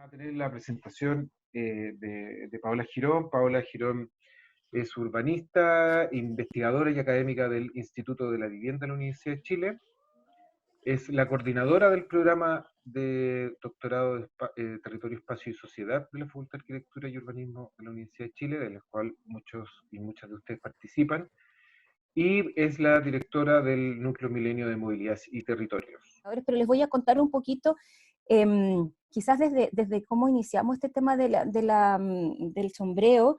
A tener la presentación de Paola Girón. Paola Girón es urbanista, investigadora y académica del Instituto de la Vivienda de la Universidad de Chile. Es la coordinadora del programa de doctorado de Territorio, Espacio y Sociedad de la Facultad de Arquitectura y Urbanismo de la Universidad de Chile, de la cual muchos y muchas de ustedes participan. Y es la directora del Núcleo Milenio de Movilidad y Territorios. Pero les voy a contar un poquito, quizás desde cómo iniciamos este tema del sombreo.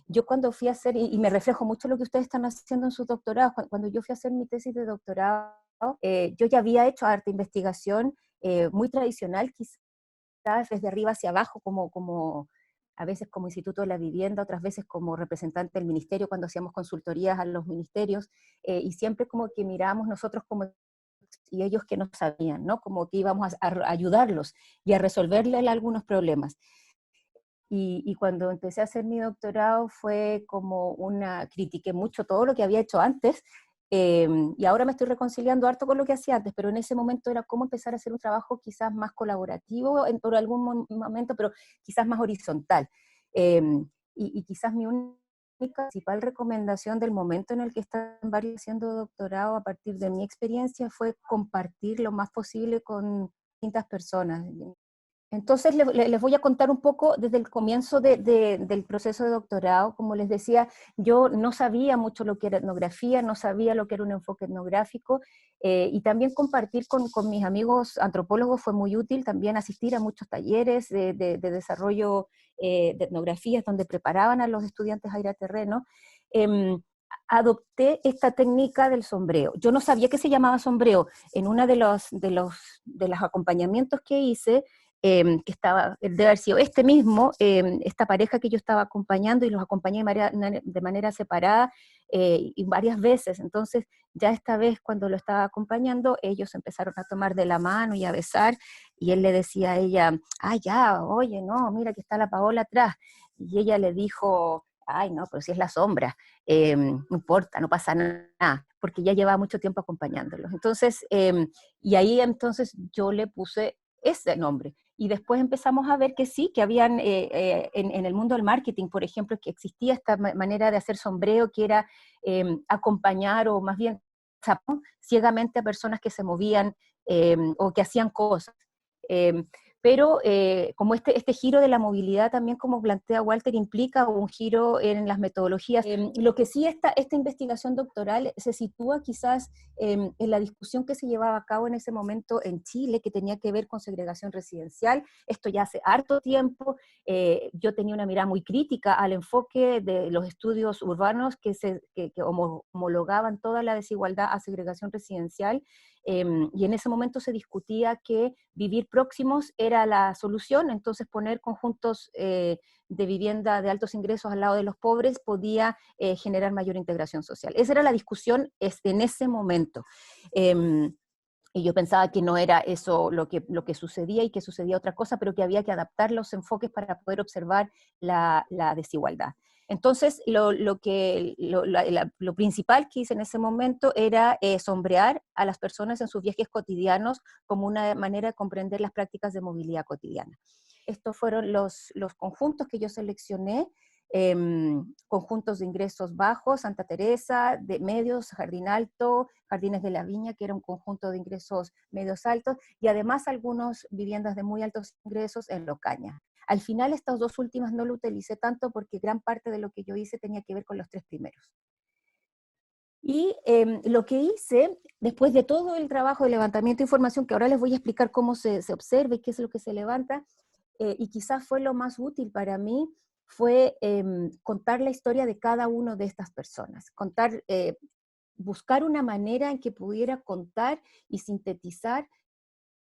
Yo cuando fui a hacer, y me reflejo mucho lo que ustedes están haciendo en sus doctorados, cuando yo fui a hacer mi tesis de doctorado, yo ya había hecho arte investigación muy tradicional, quizás desde arriba hacia abajo, como a veces como Instituto de la Vivienda, otras veces como representante del ministerio, cuando hacíamos consultorías a los ministerios, y siempre como que mirábamos nosotros como y ellos que no sabían, ¿no? Como que íbamos a ayudarlos y a resolverles algunos problemas. Y cuando empecé a hacer mi doctorado fue como critiqué mucho todo lo que había hecho antes, y ahora me estoy reconciliando harto con lo que hacía antes, pero en ese momento era cómo empezar a hacer un trabajo quizás más colaborativo por algún momento, pero quizás más horizontal. Eh, y quizás mi única principal recomendación del momento en el que están varios haciendo doctorado a partir de mi experiencia fue compartir lo más posible con distintas personas. Entonces les voy a contar un poco desde el comienzo del proceso de doctorado. Como les decía, yo no sabía mucho lo que era etnografía, no sabía lo que era un enfoque etnográfico, y también compartir con mis amigos antropólogos fue muy útil, también asistir a muchos talleres de desarrollo de etnografías donde preparaban a los estudiantes a ir a terreno. Em, Adopté esta técnica del sombreo. Yo no sabía que se llamaba sombreo. En uno de los acompañamientos que hice, que estaba, debe haber sido este mismo, esta pareja que yo estaba acompañando, y los acompañé de manera separada y varias veces. Entonces, ya esta vez cuando lo estaba acompañando, ellos empezaron a tomar de la mano y a besar, y él le decía a ella, ya, oye, no, mira que está la Paola atrás. Y ella le dijo, ay, no, pero si es la sombra, no importa, no pasa nada, porque ya llevaba mucho tiempo acompañándolos. Entonces, y ahí entonces yo le puse ese nombre. Y después empezamos a ver que sí, que habían en el mundo del marketing, por ejemplo, que existía esta manera de hacer sombreo, que era acompañar o más bien ciegamente a personas que se movían o que hacían cosas. Eh, pero como este giro de la movilidad también, como plantea Walter, implica un giro en las metodologías. Lo que sí, esta investigación doctoral se sitúa quizás en la discusión que se llevaba a cabo en ese momento en Chile, que tenía que ver con segregación residencial. Esto ya hace harto tiempo. Yo tenía una mirada muy crítica al enfoque de los estudios urbanos que homologaban toda la desigualdad a segregación residencial. Y en ese momento se discutía que vivir próximos era la solución, entonces poner conjuntos de vivienda de altos ingresos al lado de los pobres podía generar mayor integración social. Esa era la discusión en ese momento. Y yo pensaba que no era eso lo que sucedía, y que sucedía otra cosa, pero que había que adaptar los enfoques para poder observar la desigualdad. Entonces, lo principal que hice en ese momento era sombrear a las personas en sus viajes cotidianos como una manera de comprender las prácticas de movilidad cotidiana. Estos fueron los conjuntos que yo seleccioné. Conjuntos de ingresos bajos, Santa Teresa, de medios, Jardín Alto, Jardines de la Viña, que era un conjunto de ingresos medios altos, y además algunas viviendas de muy altos ingresos en Locaña. Al final, estas dos últimas no lo utilicé tanto porque gran parte de lo que yo hice tenía que ver con los tres primeros. Y lo que hice, después de todo el trabajo de levantamiento de información, que ahora les voy a explicar cómo se observa y qué es lo que se levanta, y quizás fue lo más útil para mí, fue contar la historia de cada una de estas personas, buscar una manera en que pudiera contar y sintetizar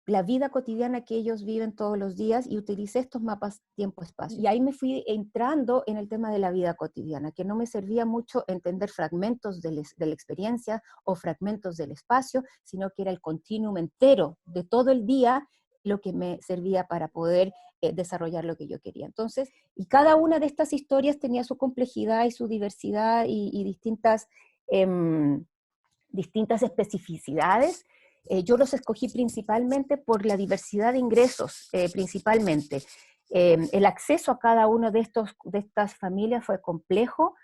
la vida cotidiana que ellos viven todos los días, y utilicé estos mapas tiempo-espacio. Y ahí me fui entrando en el tema de la vida cotidiana, que no me servía mucho entender fragmentos de la experiencia o fragmentos del espacio, sino que era el continuum entero de todo el día lo que me servía para poder desarrollar lo que yo quería. Entonces, y cada una de estas historias tenía su complejidad y su diversidad y distintas especificidades. Yo los escogí principalmente por la diversidad de ingresos, principalmente. El acceso a cada uno de estas familias fue complejo.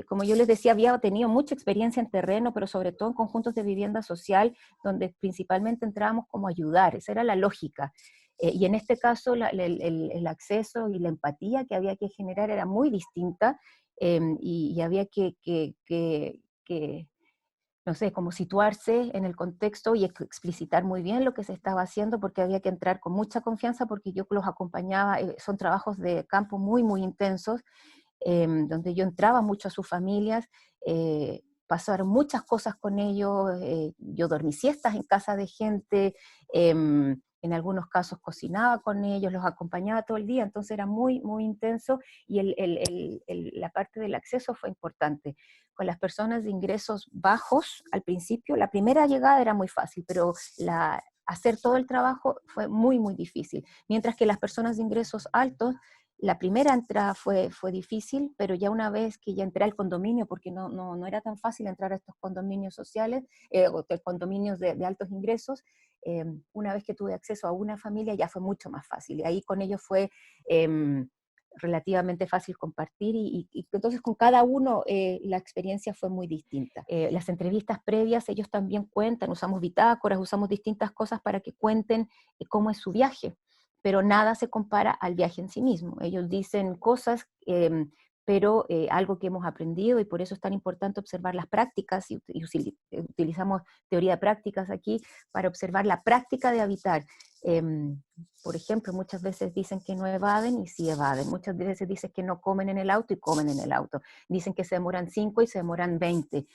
Como yo les decía, había tenido mucha experiencia en terreno, pero sobre todo en conjuntos de vivienda social, donde principalmente entrábamos como a ayudar, esa era la lógica. Y en este caso el acceso y la empatía que había que generar era muy distinta, y había que, no sé, como situarse en el contexto y explicitar muy bien lo que se estaba haciendo, porque había que entrar con mucha confianza, porque yo los acompañaba, son trabajos de campo muy, muy intensos, donde yo entraba mucho a sus familias, pasaron muchas cosas con ellos, yo dormí siestas en casa de gente, en algunos casos cocinaba con ellos, los acompañaba todo el día, entonces era muy, muy intenso, y la parte del acceso fue importante. Con las personas de ingresos bajos, al principio, la primera llegada era muy fácil, pero hacer todo el trabajo fue muy, muy difícil, mientras que las personas de ingresos altos, la primera entrada fue difícil, pero ya una vez que ya entré al condominio, porque no era tan fácil entrar a estos condominios sociales, o de condominios de altos ingresos, una vez que tuve acceso a una familia ya fue mucho más fácil. Y ahí con ellos fue relativamente fácil compartir, y entonces con cada uno la experiencia fue muy distinta. Las entrevistas previas, ellos también cuentan, usamos bitácoras, usamos distintas cosas para que cuenten cómo es su viaje, pero nada se compara al viaje en sí mismo. Ellos dicen cosas, pero algo que hemos aprendido, y por eso es tan importante observar las prácticas, y utilizamos teoría de prácticas aquí para observar la práctica de habitar. Por ejemplo, muchas veces dicen que no evaden y sí evaden, muchas veces dicen que no comen en el auto y comen en el auto, dicen que se demoran 5 y se demoran 20,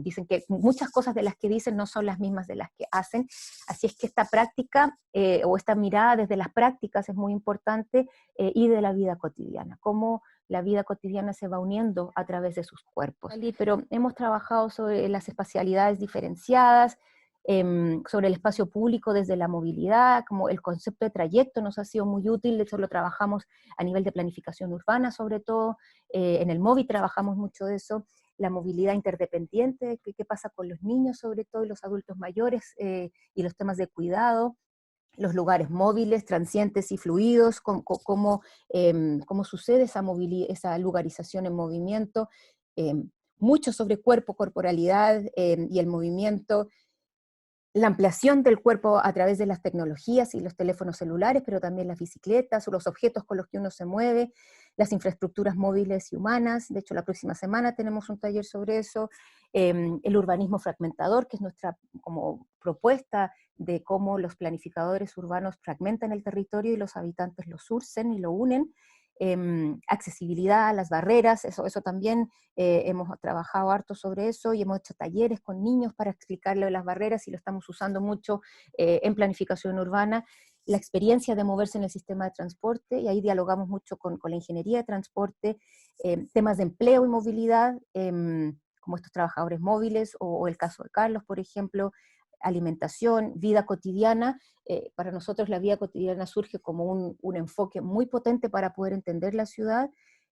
dicen que muchas cosas de las que dicen no son las mismas de las que hacen, así es que esta práctica o esta mirada desde las prácticas es muy importante, y de la vida cotidiana, cómo la vida cotidiana se va uniendo a través de sus cuerpos. Pero hemos trabajado sobre las espacialidades diferenciadas, sobre el espacio público desde la movilidad, como el concepto de trayecto nos ha sido muy útil, eso lo trabajamos a nivel de planificación urbana sobre todo, en el MOVI trabajamos mucho de eso, la movilidad interdependiente, qué pasa con los niños sobre todo y los adultos mayores, y los temas de cuidado, los lugares móviles, transientes y fluidos, cómo sucede esa lugarización en movimiento, mucho sobre cuerpo, corporalidad, y el movimiento, la ampliación del cuerpo a través de las tecnologías y los teléfonos celulares, pero también las bicicletas o los objetos con los que uno se mueve, las infraestructuras móviles y humanas. De hecho, la próxima semana tenemos un taller sobre eso. El urbanismo fragmentador, que es nuestra como propuesta de cómo los planificadores urbanos fragmentan el territorio y los habitantes lo surcen y lo unen. Accesibilidad a las barreras, eso también hemos trabajado harto sobre eso, y hemos hecho talleres con niños para explicarle las barreras, y lo estamos usando mucho en planificación urbana, la experiencia de moverse en el sistema de transporte, y ahí dialogamos mucho con la ingeniería de transporte, temas de empleo y movilidad, como estos trabajadores móviles, o el caso de Carlos, por ejemplo, alimentación, vida cotidiana. Para nosotros la vida cotidiana surge como un enfoque muy potente para poder entender la ciudad,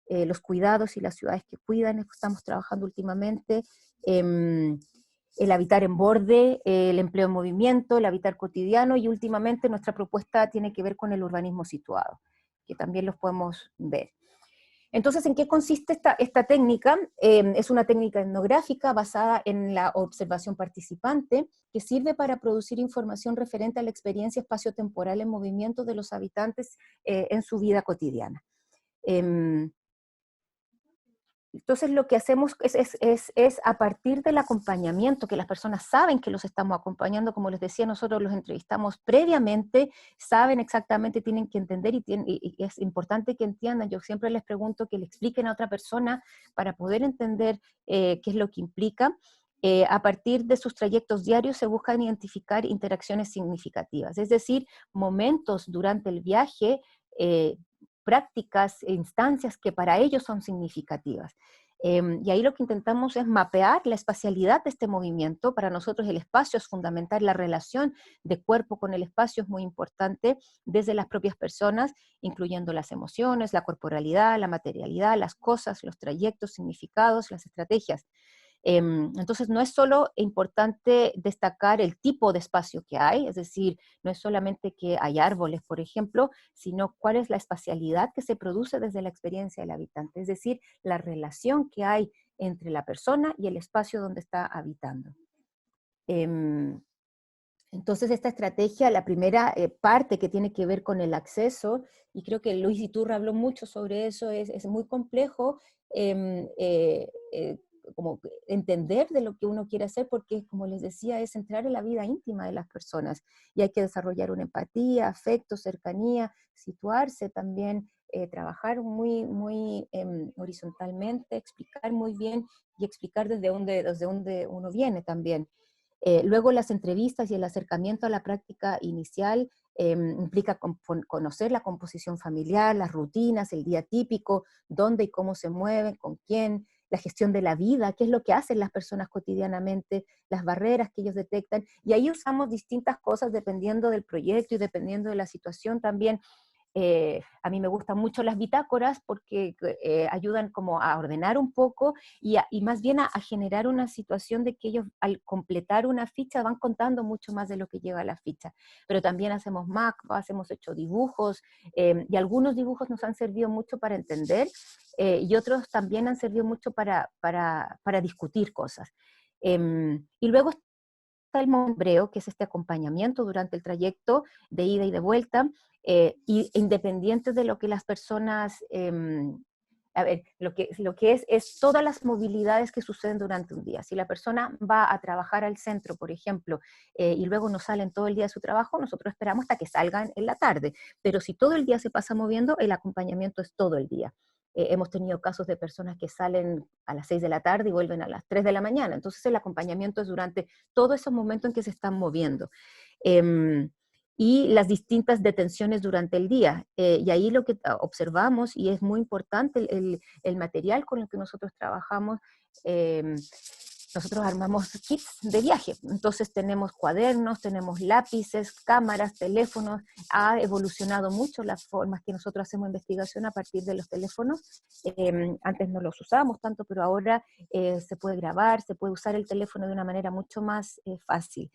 los cuidados y las ciudades que cuidan, estamos trabajando últimamente, el habitar en borde, el empleo en movimiento, el habitar cotidiano, y últimamente nuestra propuesta tiene que ver con el urbanismo situado, que también los podemos ver. Entonces, ¿en qué consiste esta técnica? Es una técnica etnográfica basada en la observación participante, que sirve para producir información referente a la experiencia espaciotemporal en movimiento de los habitantes en su vida cotidiana. Entonces lo que hacemos es a partir del acompañamiento, que las personas saben que los estamos acompañando, como les decía, nosotros los entrevistamos previamente, saben exactamente, tienen que entender, y es importante que entiendan. Yo siempre les pregunto que le expliquen a otra persona para poder entender qué es lo que implica. A partir de sus trayectos diarios se buscan identificar interacciones significativas, es decir, momentos durante el viaje, prácticas e instancias que para ellos son significativas. Y ahí lo que intentamos es mapear la espacialidad de este movimiento. Para nosotros el espacio es fundamental, la relación de cuerpo con el espacio es muy importante desde las propias personas, incluyendo las emociones, la corporalidad, la materialidad, las cosas, los trayectos, significados, las estrategias. Entonces, no es solo importante destacar el tipo de espacio que hay, es decir, no es solamente que hay árboles, por ejemplo, sino cuál es la espacialidad que se produce desde la experiencia del habitante, es decir, la relación que hay entre la persona y el espacio donde está habitando. Em, entonces, esta estrategia, la primera parte que tiene que ver con el acceso, y creo que Luis Iturra habló mucho sobre eso, es muy complejo em, eh, eh, como entender de lo que uno quiere hacer, porque, como les decía, es entrar en la vida íntima de las personas, y hay que desarrollar una empatía, afecto, cercanía, situarse también, trabajar muy horizontalmente, explicar muy bien, y explicar desde dónde uno viene también. Luego las entrevistas y el acercamiento a la práctica inicial implica conocer la composición familiar, las rutinas, el día típico, dónde y cómo se mueven, con quién, la gestión de la vida, qué es lo que hacen las personas cotidianamente, las barreras que ellos detectan. Y ahí usamos distintas cosas dependiendo del proyecto y dependiendo de la situación también. A mí me gustan mucho las bitácoras porque ayudan como a ordenar un poco y más bien a generar una situación de que ellos al completar una ficha van contando mucho más de lo que lleva la ficha. Pero también hacemos mapas, hemos hecho dibujos y algunos dibujos nos han servido mucho para entender y otros también han servido mucho para discutir cosas. Y luego está el mombreo, que es este acompañamiento durante el trayecto de ida y de vuelta, y independiente de lo que las personas, a ver, lo que es todas las movilidades que suceden durante un día. Si la persona va a trabajar al centro, por ejemplo, y luego no salen todo el día de su trabajo, nosotros esperamos hasta que salgan en la tarde, pero si todo el día se pasa moviendo, el acompañamiento es todo el día. Hemos tenido casos de personas que salen a las 6 de la tarde y vuelven a las 3 de la mañana, entonces el acompañamiento es durante todos esos momentos en que se están moviendo. Eh, y las distintas detenciones durante el día. Y ahí lo que observamos, y es muy importante el material con el que nosotros trabajamos, eh, nosotros armamos kits de viaje, entonces tenemos cuadernos, tenemos lápices, cámaras, teléfonos, ha evolucionado mucho las formas que nosotros hacemos investigación a partir de los teléfonos, antes no los usábamos tanto, pero ahora se puede grabar, se puede usar el teléfono de una manera mucho más fácil.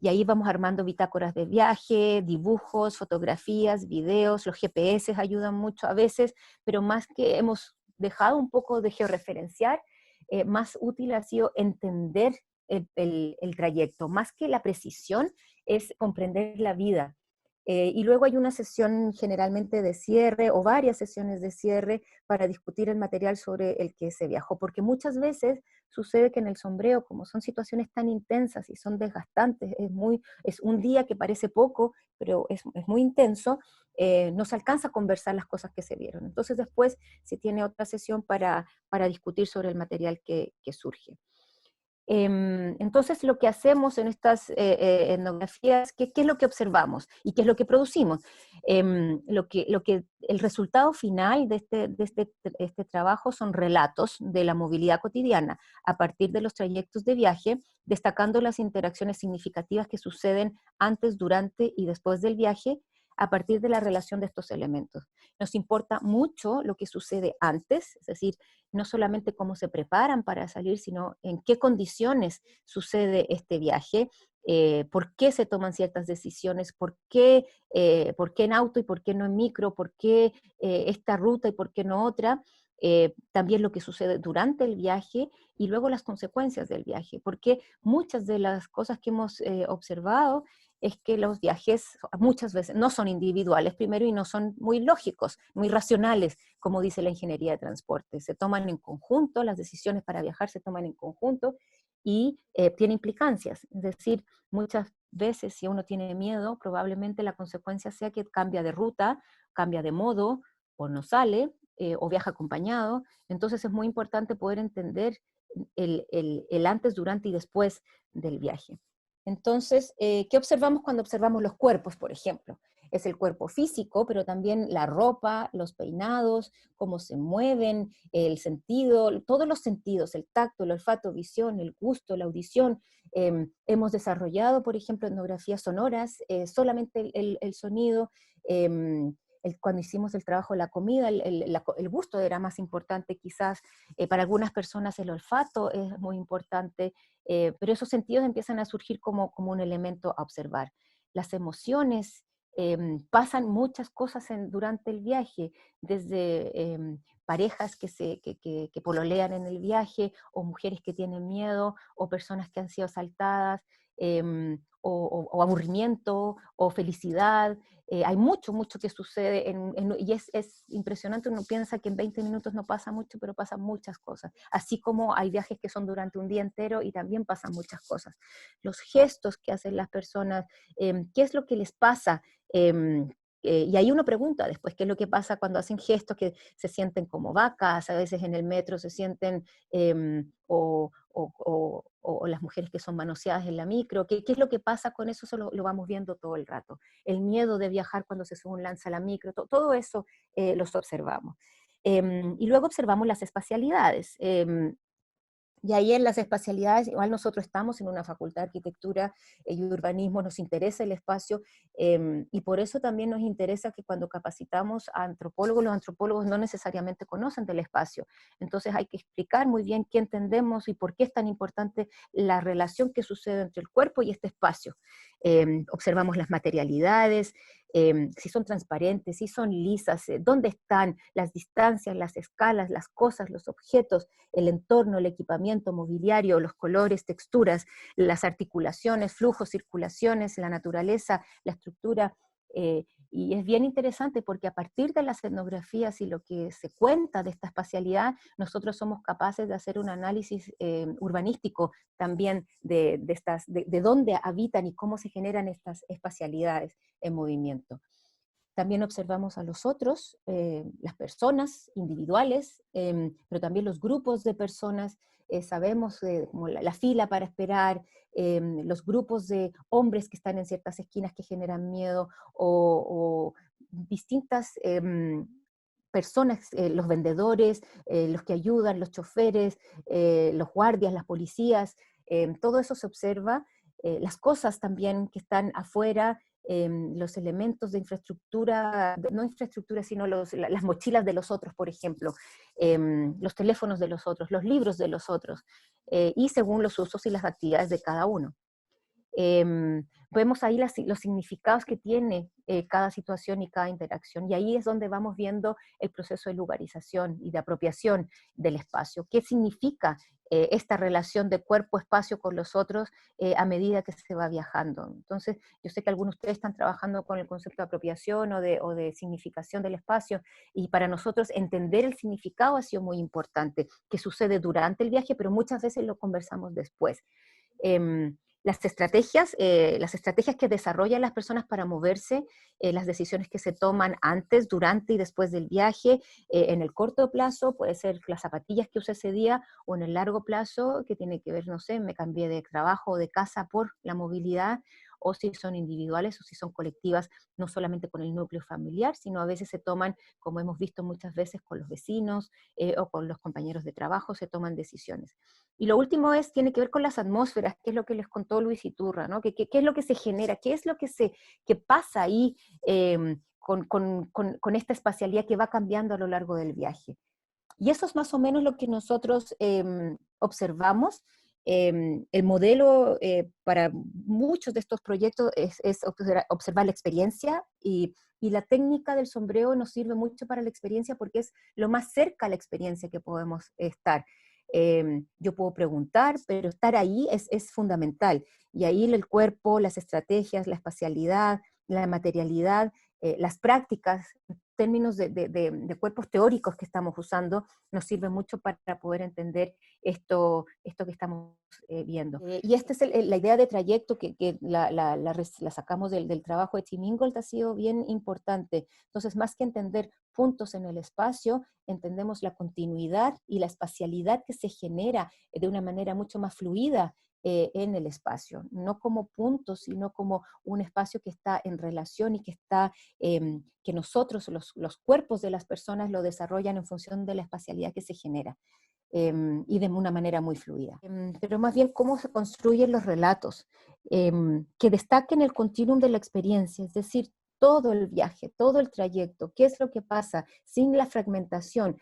Y ahí vamos armando bitácoras de viaje, dibujos, fotografías, videos, los GPS ayudan mucho a veces, pero más que hemos dejado un poco de georreferenciar, más útil ha sido entender el trayecto, más que la precisión, es comprender la vida. Y luego hay una sesión generalmente de cierre o varias sesiones de cierre para discutir el material sobre el que se viajó, porque muchas veces sucede que en el sombreo, como son situaciones tan intensas y son desgastantes, es un día que parece poco, pero es muy intenso, no se alcanza a conversar las cosas que se vieron. Entonces después se tiene otra sesión para discutir sobre el material que surge. Entonces, lo que hacemos en estas etnografías, ¿qué es lo que observamos y qué es lo que producimos? El resultado final de este trabajo son relatos de la movilidad cotidiana a partir de los trayectos de viaje, destacando las interacciones significativas que suceden antes, durante y después del viaje a partir de la relación de estos elementos. Nos importa mucho lo que sucede antes, es decir, no solamente cómo se preparan para salir, sino en qué condiciones sucede este viaje, por qué se toman ciertas decisiones, por qué en auto y por qué no en micro, por qué esta ruta y por qué no otra, también lo que sucede durante el viaje y luego las consecuencias del viaje, porque muchas de las cosas que hemos observado es que los viajes muchas veces no son individuales primero y no son muy lógicos, muy racionales, como dice la ingeniería de transporte. Se toman en conjunto, las decisiones para viajar se toman en conjunto y tiene implicancias. Es decir, muchas veces si uno tiene miedo, probablemente la consecuencia sea que cambia de ruta, cambia de modo, o no sale, o viaja acompañado. Entonces es muy importante poder entender el antes, durante y después del viaje. Entonces, ¿qué observamos cuando observamos los cuerpos, por ejemplo? Es el cuerpo físico, pero también la ropa, los peinados, cómo se mueven, el sentido, todos los sentidos, el tacto, el olfato, visión, el gusto, la audición. Hemos desarrollado, por ejemplo, etnografías sonoras, solamente el sonido. cuando hicimos el trabajo de la comida, el gusto era más importante quizás, para algunas personas el olfato es muy importante, pero esos sentidos empiezan a surgir como un elemento a observar. Las emociones, pasan muchas cosas durante el viaje, desde parejas que pololean en el viaje, o mujeres que tienen miedo, o personas que han sido asaltadas, o aburrimiento, o felicidad. Hay mucho, mucho que sucede y es impresionante. Uno piensa que en 20 minutos no pasa mucho, pero pasan muchas cosas. Así como hay viajes que son durante un día entero y también pasan muchas cosas. Los gestos que hacen las personas, qué es lo que les pasa. Y ahí uno pregunta después qué es lo que pasa cuando hacen gestos que se sienten como vacas, a veces en el metro se sienten, o las mujeres que son manoseadas en la micro, qué es lo que pasa con eso. Eso lo vamos viendo todo el rato. El miedo de viajar cuando se sube un lanza a la micro, todo eso los observamos. Y luego observamos las espacialidades. Y ahí en las espacialidades, igual nosotros estamos en una facultad de arquitectura y urbanismo, nos interesa el espacio, y por eso también nos interesa que cuando capacitamos a antropólogos, los antropólogos no necesariamente conocen del espacio. Entonces hay que explicar muy bien qué entendemos y por qué es tan importante la relación que sucede entre el cuerpo y este espacio. Observamos las materialidades, si son transparentes, si son lisas, dónde están las distancias, las escalas, las cosas, los objetos, el entorno, el equipamiento mobiliario, los colores, texturas, las articulaciones, flujos, circulaciones, la naturaleza, la estructura. Y es bien interesante porque a partir de las etnografías y lo que se cuenta de esta espacialidad, nosotros somos capaces de hacer un análisis urbanístico también de dónde habitan y cómo se generan estas espacialidades en movimiento. También observamos a los otros, las personas individuales, pero también los grupos de personas. Sabemos como la fila para esperar, los grupos de hombres que están en ciertas esquinas que generan miedo, o distintas personas, los vendedores, los que ayudan, los choferes, los guardias, las policías. Todo eso se observa. Las cosas también que están afuera, los elementos de infraestructura, no infraestructura, sino las mochilas de los otros, por ejemplo, los teléfonos de los otros, los libros de los otros, y según los usos y las actividades de cada uno. Vemos ahí los significados que tiene cada situación y cada interacción, y ahí es donde vamos viendo el proceso de lugarización y de apropiación del espacio. ¿Qué significa esta relación de cuerpo-espacio con los otros a medida que se va viajando? Entonces, yo sé que algunos de ustedes están trabajando con el concepto de apropiación o de significación del espacio, y para nosotros entender el significado ha sido muy importante, que sucede durante el viaje, pero muchas veces lo conversamos después. Las estrategias que desarrollan las personas para moverse, las decisiones que se toman antes, durante y después del viaje, en el corto plazo puede ser las zapatillas que usé ese día, o en el largo plazo que tiene que ver, no sé, me cambié de trabajo o de casa por la movilidad, o si son individuales o si son colectivas, no solamente con el núcleo familiar, sino a veces se toman, como hemos visto muchas veces, con los vecinos o con los compañeros de trabajo, se toman decisiones. Y lo último tiene que ver con las atmósferas, que es lo que les contó Luis Iturra, ¿no? ¿Qué es lo que se genera? ¿Qué es lo que pasa ahí con esta espacialidad que va cambiando a lo largo del viaje? Y eso es más o menos lo que nosotros observamos. El modelo para muchos de estos proyectos es observar la experiencia, y la técnica del sombreo nos sirve mucho para la experiencia porque es lo más cerca a la experiencia que podemos estar. Yo puedo preguntar, pero estar ahí es fundamental. Y ahí el cuerpo, las estrategias, la espacialidad, la materialidad, las prácticas, términos de cuerpos teóricos que estamos usando, nos sirve mucho para poder entender esto que estamos viendo. Y esta es la idea de trayecto que la sacamos del trabajo de Tim Ingold, ha sido bien importante. Entonces, más que entender puntos en el espacio, entendemos la continuidad y la espacialidad que se genera de una manera mucho más fluida en el espacio, no como puntos, sino como un espacio que está en relación y que está, que nosotros, los cuerpos de las personas lo desarrollan en función de la espacialidad que se genera, y de una manera muy fluida. Pero más bien cómo se construyen los relatos, que destaquen el continuum de la experiencia, es decir, todo el viaje, todo el trayecto, qué es lo que pasa, sin la fragmentación,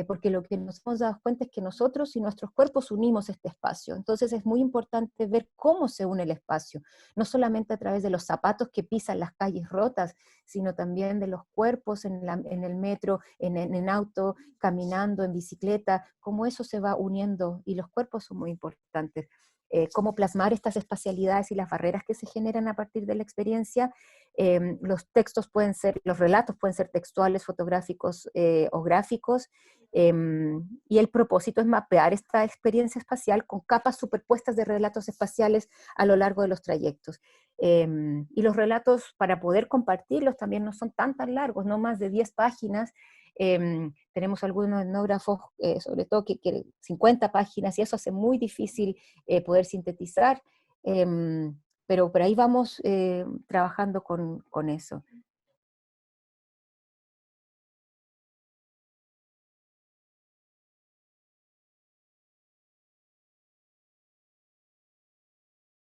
porque lo que nos hemos dado cuenta es que nosotros y nuestros cuerpos unimos este espacio. Entonces es muy importante ver cómo se une el espacio, no solamente a través de los zapatos que pisan las calles rotas, sino también de los cuerpos en el metro, en auto, caminando, en bicicleta, cómo eso se va uniendo, y los cuerpos son muy importantes. Cómo plasmar estas espacialidades y las barreras que se generan a partir de la experiencia. Los textos pueden ser, los relatos pueden ser textuales, fotográficos o gráficos, y el propósito es mapear esta experiencia espacial con capas superpuestas de relatos espaciales a lo largo de los trayectos. Y los relatos, para poder compartirlos, también no son tan largos, no más de 10 páginas. Tenemos algunos etnógrafos, sobre todo que 50 páginas, y eso hace muy difícil poder sintetizar, pero por ahí vamos trabajando con eso.